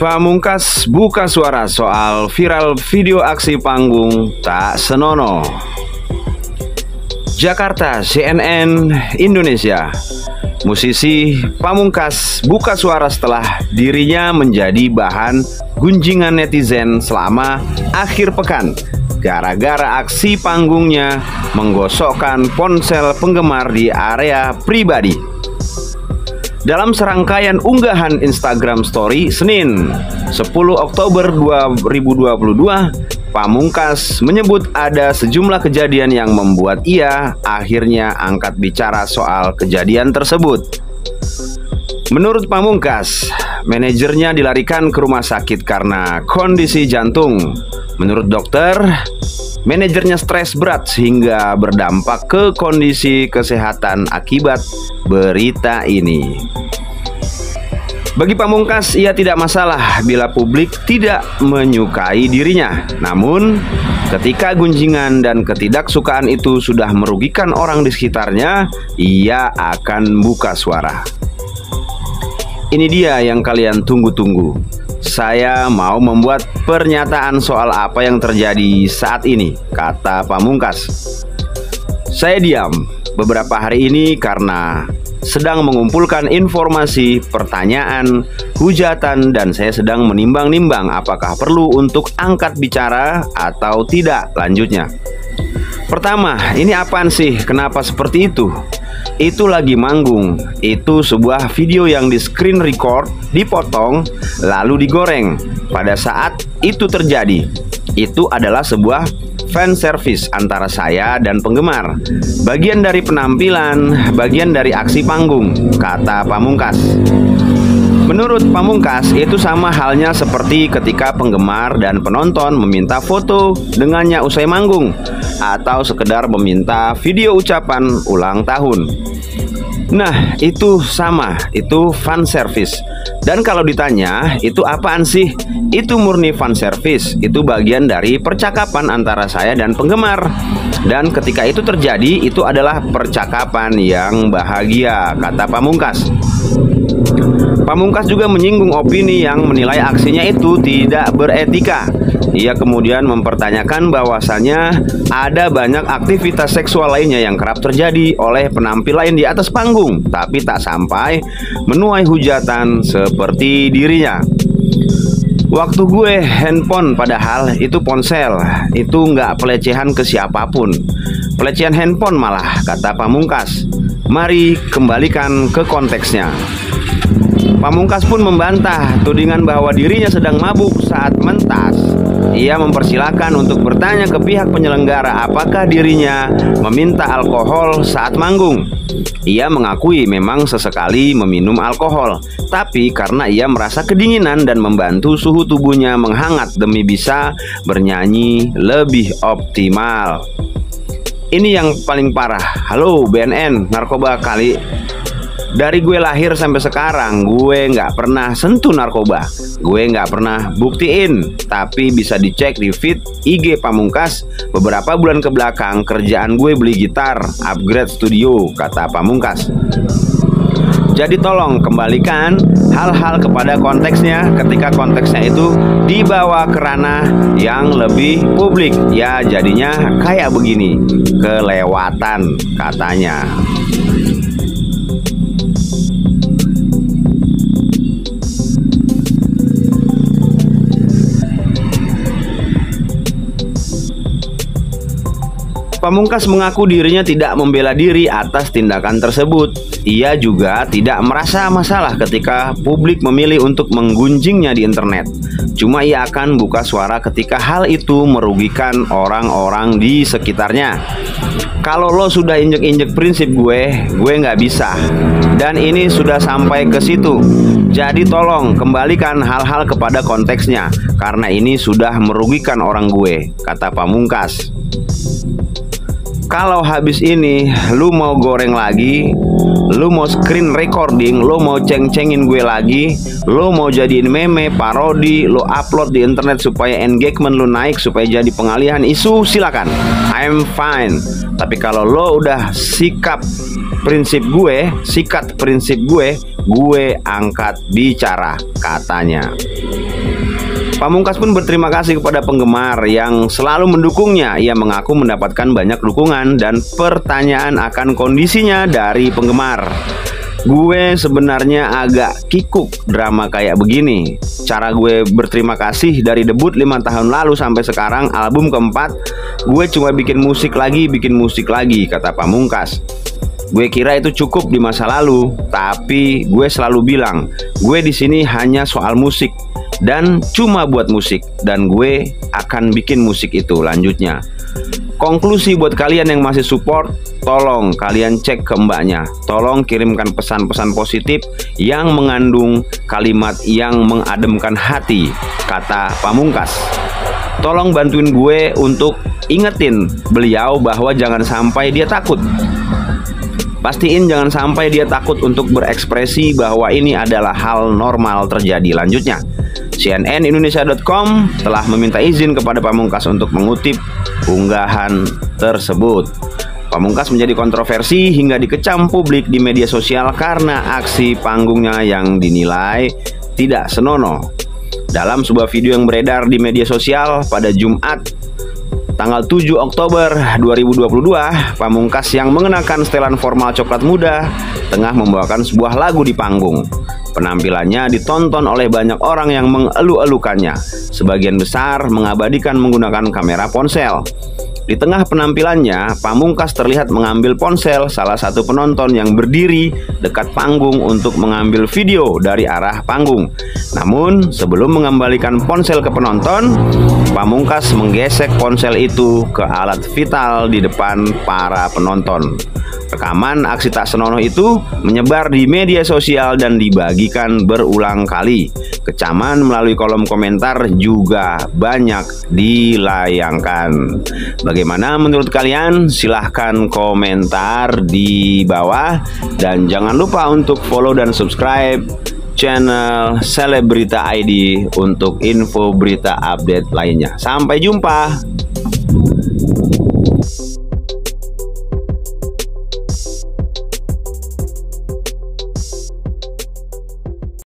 Pamungkas buka suara soal viral video aksi panggung tak senonoh. Jakarta, CNN Indonesia. Musisi Pamungkas buka suara setelah dirinya menjadi bahan gunjingan netizen selama akhir pekan gara-gara aksi panggungnya menggosokkan ponsel penggemar di area pribadi. Dalam serangkaian unggahan Instagram Story Senin 10 Oktober 2022, Pamungkas menyebut ada sejumlah kejadian yang membuat ia akhirnya angkat bicara soal kejadian tersebut. Menurut Pamungkas, manajernya dilarikan ke rumah sakit karena kondisi jantung. Menurut dokter, manajernya stres berat sehingga berdampak ke kondisi kesehatan akibat berita ini. Bagi Pamungkas, ia tidak masalah bila publik tidak menyukai dirinya. Namun, ketika gunjingan dan ketidaksukaan itu sudah merugikan orang di sekitarnya, ia akan buka suara. Ini dia yang kalian tunggu-tunggu. Saya mau membuat pernyataan soal apa yang terjadi saat ini, kata Pamungkas. Saya diam beberapa hari ini karena sedang mengumpulkan informasi, pertanyaan, hujatan, dan saya sedang menimbang-nimbang apakah perlu untuk angkat bicara atau tidak lanjutnya. Pertama, ini apaan sih? Kenapa seperti itu? Itu lagi manggung. Itu sebuah video yang di screen record, dipotong, lalu digoreng. Pada saat itu terjadi, itu adalah sebuah fan service antara saya dan penggemar. Bagian dari penampilan, bagian dari aksi panggung, kata Pamungkas. Menurut Pamungkas, itu sama halnya seperti ketika penggemar dan penonton meminta foto dengannya usai manggung, atau sekedar meminta video ucapan ulang tahun. Nah, itu sama, itu fan service. Dan kalau ditanya, itu apaan sih? Itu murni fan service, itu bagian dari percakapan antara saya dan penggemar. Dan ketika itu terjadi, itu adalah percakapan yang bahagia, kata Pamungkas. Pamungkas juga menyinggung opini yang menilai aksinya itu tidak beretika. Ia kemudian mempertanyakan bahwasannya ada banyak aktivitas seksual lainnya yang kerap terjadi oleh penampil lain di atas panggung, tapi tak sampai menuai hujatan seperti dirinya. Waktu gue handphone, padahal itu ponsel, itu nggak pelecehan ke siapapun. Pelecehan handphone malah, kata Pamungkas. Mari kembalikan ke konteksnya. Pamungkas pun membantah tudingan bahwa dirinya sedang mabuk saat mentas. Ia mempersilahkan untuk bertanya ke pihak penyelenggara apakah dirinya meminta alkohol saat manggung. Ia mengakui memang sesekali meminum alkohol, tapi karena ia merasa kedinginan dan membantu suhu tubuhnya menghangat demi bisa bernyanyi lebih optimal. Ini yang paling parah. Halo BNN, narkoba kali. Dari gue lahir sampai sekarang, gue nggak pernah sentuh narkoba. Gue nggak pernah buktiin. Tapi bisa dicek di feed IG Pamungkas. Beberapa bulan ke belakang, kerjaan gue beli gitar, upgrade studio, kata Pamungkas. Jadi tolong kembalikan hal-hal kepada konteksnya ketika konteksnya itu dibawa ke ranah yang lebih publik. Ya jadinya kayak begini, kelewatan, katanya. Pamungkas mengaku dirinya tidak membela diri atas tindakan tersebut. Ia juga tidak merasa masalah ketika publik memilih untuk menggunjingnya di internet. Cuma ia akan buka suara ketika hal itu merugikan orang-orang di sekitarnya. Kalau lo sudah injek-injek prinsip gue nggak bisa. Dan ini sudah sampai ke situ. Jadi tolong kembalikan hal-hal kepada konteksnya, karena ini sudah merugikan orang gue, kata Pamungkas. Kalau habis ini lu mau goreng lagi, lu mau screen recording, lu mau ceng-cengin gue lagi, lu mau jadiin meme, parodi, lu upload di internet supaya engagement lu naik, supaya jadi pengalihan isu, silakan, I'm fine. Tapi kalau lo udah sikat prinsip gue angkat bicara, katanya. Pamungkas pun berterima kasih kepada penggemar yang selalu mendukungnya. Ia mengaku mendapatkan banyak dukungan dan pertanyaan akan kondisinya dari penggemar. Gue sebenarnya agak kikuk drama kayak begini. Cara gue berterima kasih dari debut 5 tahun lalu sampai sekarang album keempat, gue cuma bikin musik lagi, kata Pamungkas. Gue kira itu cukup di masa lalu, tapi gue selalu bilang, gue di sini hanya soal musik dan cuma buat musik, dan gue akan bikin musik itu lanjutnya. Konklusi buat kalian yang masih support, tolong kalian cek ke mbaknya. Tolong kirimkan pesan-pesan positif yang mengandung kalimat yang mengademkan hati, kata Pamungkas. Tolong bantuin gue untuk ingetin beliau bahwa jangan sampai dia takut. Pastiin jangan sampai dia takut untuk berekspresi bahwa ini adalah hal normal terjadi. Lanjutnya, CNNindonesia.com telah meminta izin kepada Pamungkas untuk mengutip unggahan tersebut. Pamungkas menjadi kontroversi hingga dikecam publik di media sosial karena aksi panggungnya yang dinilai tidak senonoh. Dalam sebuah video yang beredar di media sosial pada Jumat tanggal 7 Oktober 2022, Pamungkas yang mengenakan setelan formal coklat muda tengah membawakan sebuah lagu di panggung. Penampilannya ditonton oleh banyak orang yang mengeluh-elukannya. Sebagian besar mengabadikan menggunakan kamera ponsel. Di tengah penampilannya, Pamungkas terlihat mengambil ponsel salah satu penonton yang berdiri dekat panggung untuk mengambil video dari arah panggung. Namun, sebelum mengembalikan ponsel ke penonton, Pamungkas menggesek ponsel itu ke alat vital di depan para penonton. Rekaman aksi tak senonoh itu menyebar di media sosial dan dibagikan berulang kali. Kecaman melalui kolom komentar juga banyak dilayangkan. Bagaimana menurut kalian? Silahkan komentar di bawah. Dan jangan lupa untuk follow dan subscribe channel Selebrita ID untuk info berita update lainnya. Sampai jumpa.